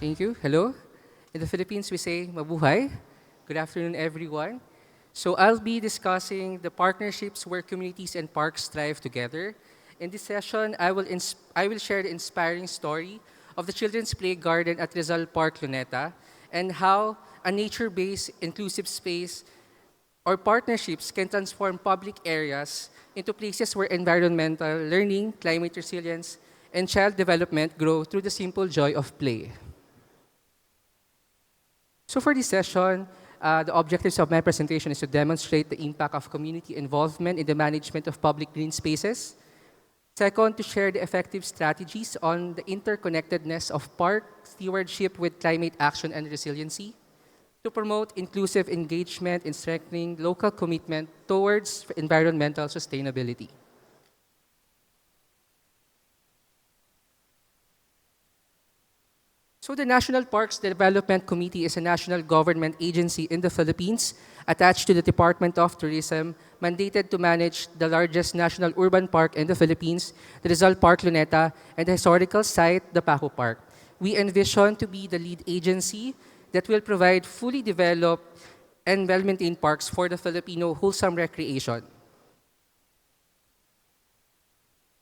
Thank you. Hello. In the Philippines, we say mabuhay. Good afternoon, everyone. So I'll be discussing the partnerships where communities and parks thrive together. In this session, I will share the inspiring story of the Children's Play Garden at Rizal Park, Luneta, and how a nature-based inclusive space or partnerships can transform public areas into places where environmental learning, climate resilience, and child development grow through the simple joy of play. So for this session, the objectives of my presentation is to demonstrate the impact of community involvement in the management of public green spaces. Second, to share the effective strategies on the interconnectedness of park stewardship with climate action and resiliency. To promote inclusive engagement in strengthening local commitment towards environmental sustainability. So the National Parks Development Committee is a national government agency in the Philippines attached to the Department of Tourism, mandated to manage the largest national urban park in the Philippines, the Rizal Park Luneta, and the historical site, the Paco Park. We envision to be the lead agency that will provide fully developed and well-maintained parks for the Filipino wholesome recreation.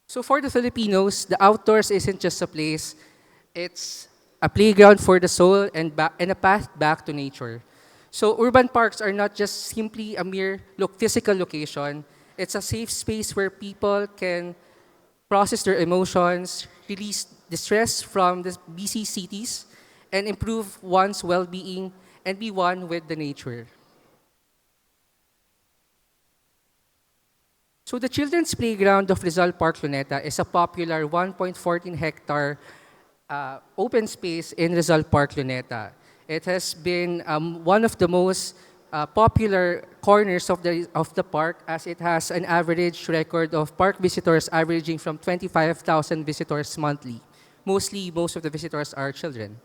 So for the Filipinos, the outdoors isn't just a place, it's a playground for the soul and a path back to nature. So urban parks are not just simply a mere physical location. It's a safe space where people can process their emotions, release distress from the busy cities, and improve one's well-being and be one with the nature. So the children's playground of Rizal Park Luneta is a popular 1.14-hectare open space in Rizal Park Luneta. It has been one of the most popular corners of the park, as it has an average record of park visitors averaging from 25,000 visitors monthly. Most of the visitors are children.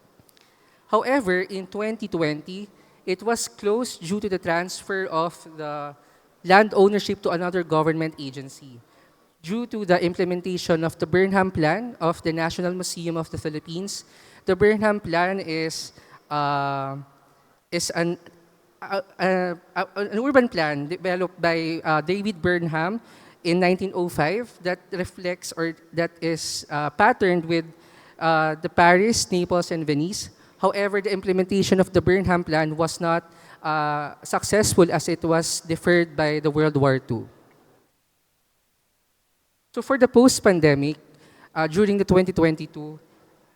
However, in 2020, it was closed due to the transfer of the land ownership to another government agency. Due to the implementation of the Burnham Plan of the National Museum of the Philippines, the Burnham Plan is an urban plan developed by David Burnham in 1905 that reflects or that is patterned with the Paris, Naples, and Venice. However, the implementation of the Burnham Plan was not successful as it was deferred by the World War II. So for the post-pandemic, during the 2022,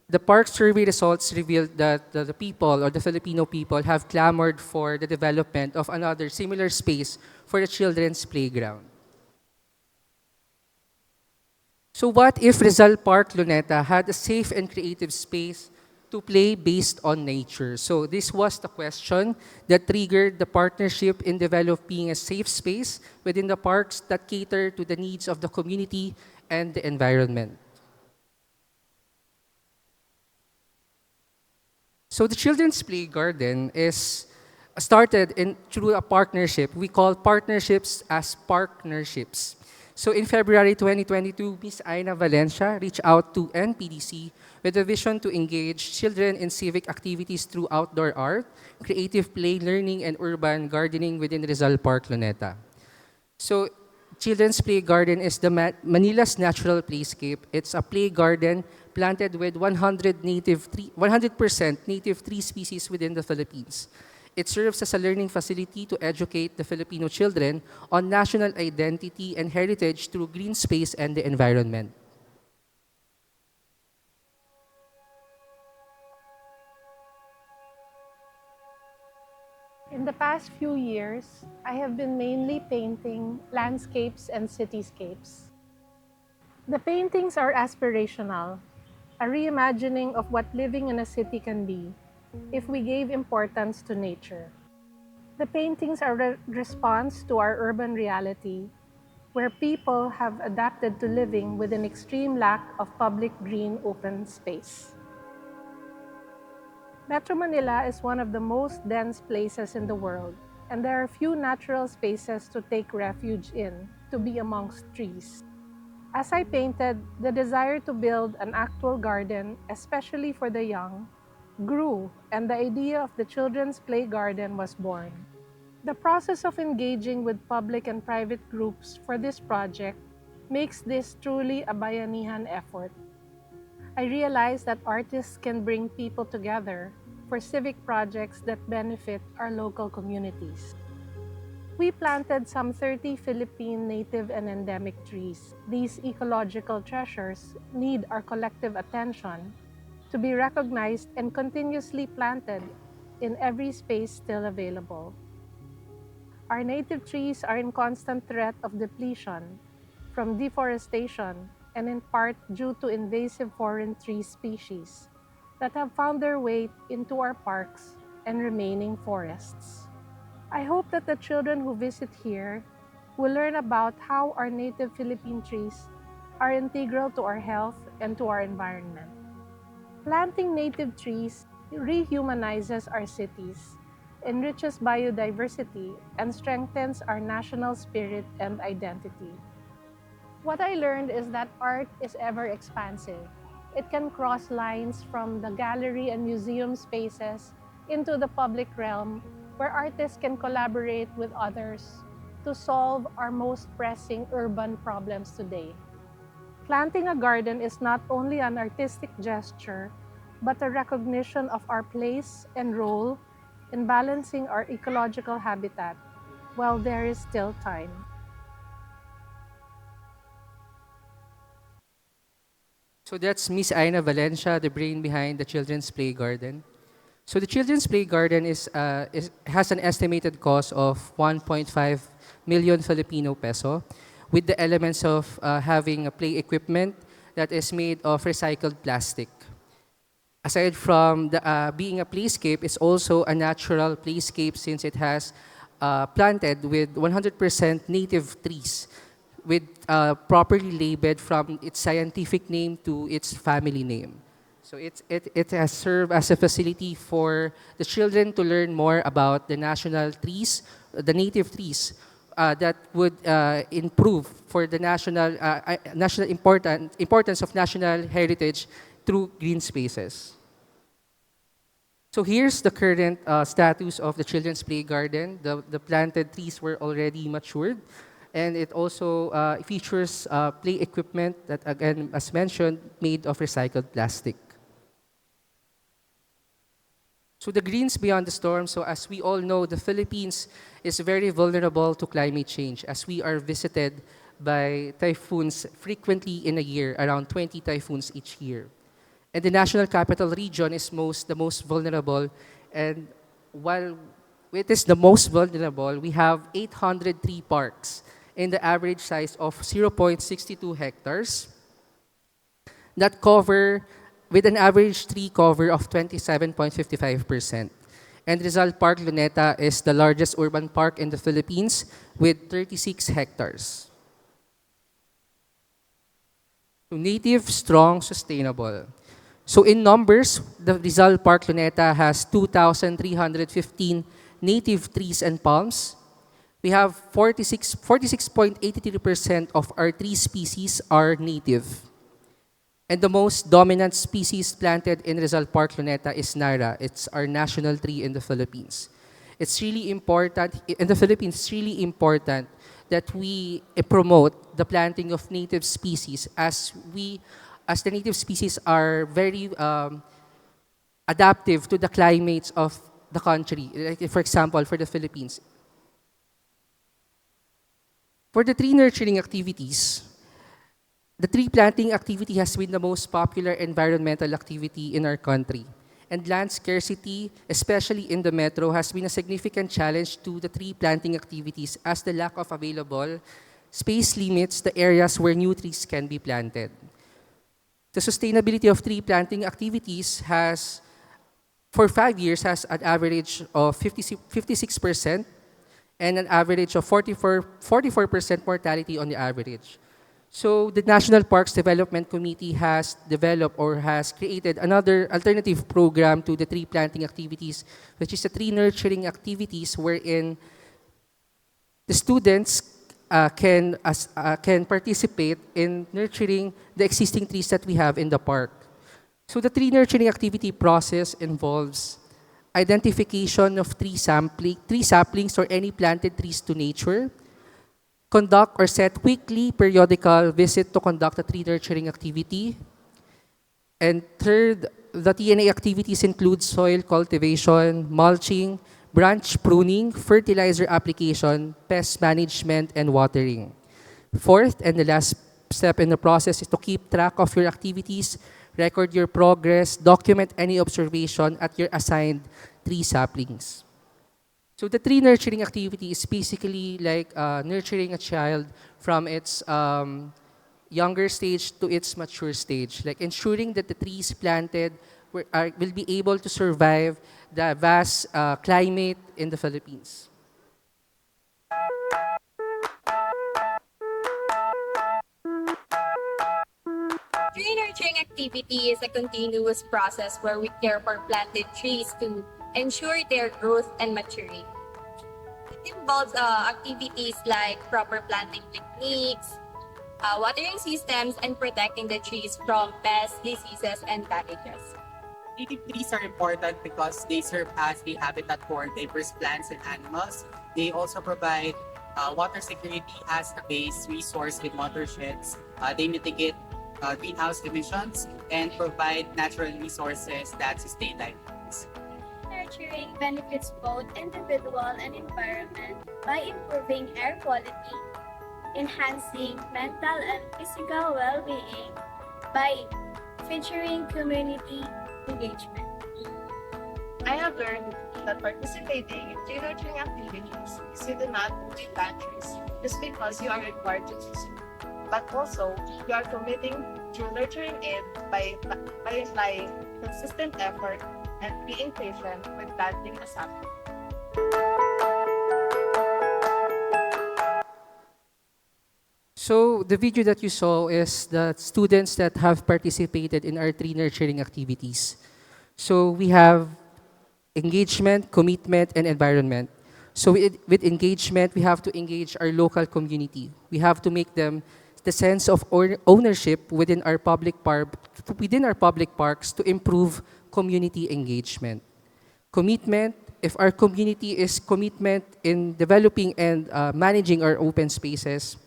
the park survey results revealed that the people or the Filipino people have clamored for the development of another similar space for the children's playground. So what if Rizal Park Luneta had a safe and creative space to play based on nature? So this was the question that triggered the partnership in developing a safe space within the parks that cater to the needs of the community and the environment. So the Children's Play Garden is started through a partnership. We call partnerships as PARKnerships. So in February 2022, Ms. Aina Valencia reached out to NPDC with a vision to engage children in civic activities through outdoor art, creative play learning, and urban gardening within Rizal Park, Luneta. So Children's Play Garden is Manila's natural playscape. It's a play garden planted with 100% native tree species within the Philippines. It serves as a learning facility to educate the Filipino children on national identity and heritage through green space and the environment. In the past few years, I have been mainly painting landscapes and cityscapes. The paintings are aspirational, a reimagining of what living in a city can be if we gave importance to nature. The paintings are a response to our urban reality, where people have adapted to living with an extreme lack of public green open space. Metro Manila is one of the most dense places in the world, and there are few natural spaces to take refuge in, to be amongst trees. As I painted, the desire to build an actual garden, especially for the young, grew, and the idea of the Children's Play Garden was born. The process of engaging with public and private groups for this project makes this truly a bayanihan effort. I realized that artists can bring people together for civic projects that benefit our local communities. We planted some 30 Philippine native and endemic trees. These ecological treasures need our collective attention to be recognized and continuously planted in every space still available. Our native trees are in constant threat of depletion from deforestation and in part due to invasive foreign tree species that have found their way into our parks and remaining forests. I hope that the children who visit here will learn about how our native Philippine trees are integral to our health and to our environment. Planting native trees rehumanizes our cities, enriches biodiversity, and strengthens our national spirit and identity. What I learned is that art is ever expansive. It can cross lines from the gallery and museum spaces into the public realm, where artists can collaborate with others to solve our most pressing urban problems today. Planting a garden is not only an artistic gesture, but a recognition of our place and role in balancing our ecological habitat while there is still time. So that's Miss Aina Valencia, the brain behind the Children's Play Garden. So the Children's Play Garden has an estimated cost of 1.5 million Filipino peso, with the elements of having a play equipment that is made of recycled plastic. Aside from being a playscape, it's also a natural playscape since it has planted with 100% native trees, with properly labeled from its scientific name to its family name. So it has served as a facility for the children to learn more about the national trees, the native trees, that would improve for the national importance of national heritage through green spaces. So here's the current status of the Children's Play Garden. The planted trees were already matured, and it also features play equipment that, again, as mentioned, made of recycled plastic. So the greens beyond the storm. So as we all know, the Philippines is very vulnerable to climate change as we are visited by typhoons frequently in a year, around 20 typhoons each year. And the National Capital Region is the most vulnerable. And while it is the most vulnerable, we have 803 parks in the average size of 0.62 hectares that cover with an average tree cover of 27.55%. And Rizal Park Luneta is the largest urban park in the Philippines with 36 hectares. So native, strong, sustainable. So in numbers, the Rizal Park Luneta has 2,315 native trees and palms. We have 46.83% of our tree species are native. And the most dominant species planted in Rizal Park Luneta is Nara. It's our national tree in the Philippines. It's really important, in the Philippines, it's really important that we promote the planting of native species as the native species are very adaptive to the climates of the country. Like, for example, for the Philippines. For the tree nurturing activities, the tree planting activity has been the most popular environmental activity in our country. And land scarcity, especially in the metro, has been a significant challenge to the tree planting activities as the lack of available space limits the areas where new trees can be planted. The sustainability of tree planting activities has, for 5 years, has an average of 56% and an average of 44% mortality on the average. So the National Parks Development Committee has developed or has created another alternative program to the tree planting activities, which is the tree nurturing activities wherein the students can participate in nurturing the existing trees that we have in the park. So the tree nurturing activity process involves identification of tree saplings or any planted trees to nature, conduct or set weekly periodical visit to conduct a tree nurturing activity, and third, the TNA activities include soil cultivation, mulching, branch pruning, fertilizer application, pest management, and watering. Fourth, and the last step in the process is to keep track of your activities, record your progress, document any observation at your assigned tree saplings. So the tree nurturing activity is basically like nurturing a child from its younger stage to its mature stage, like ensuring that the trees planted will be able to survive the vast climate in the Philippines. Tree nurturing activity is a continuous process where we care for planted trees to ensure their growth and maturity. It involves activities like proper planting techniques, watering systems, and protecting the trees from pests, diseases, and damages. Native trees are important because they serve as a habitat for diverse plants and animals. They also provide water security as a base resource with watersheds. They mitigate greenhouse emissions and provide natural resources that sustain life. Nurturing benefits both individual and environment by improving air quality, enhancing mental and physical well-being by featuring community engagement. I have learned that participating in tree nurturing activities is you do not only plant trees just because you are required to do so, but also you are committing to nurturing it by applying consistent effort and being patient when planting a sapling. So the video that you saw is the students that have participated in our tree nurturing activities. So we have engagement, commitment, and environment. So with engagement, we have to engage our local community. We have to make them the sense of ownership within our public parks to improve community engagement. Commitment, if our community is commitment in developing and managing our open spaces,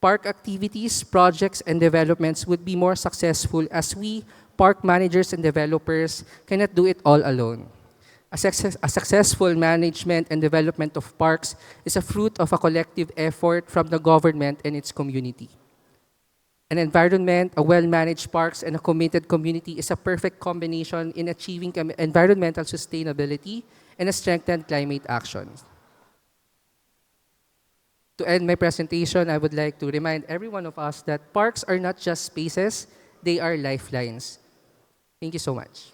park activities, projects, and developments would be more successful as we, park managers and developers, cannot do it all alone. A successful management and development of parks is a fruit of a collective effort from the government and its community. An environment, a well-managed parks, and a committed community is a perfect combination in achieving environmental sustainability and a strengthened climate action. To end my presentation, I would like to remind every one of us that parks are not just spaces, they are lifelines. Thank you so much.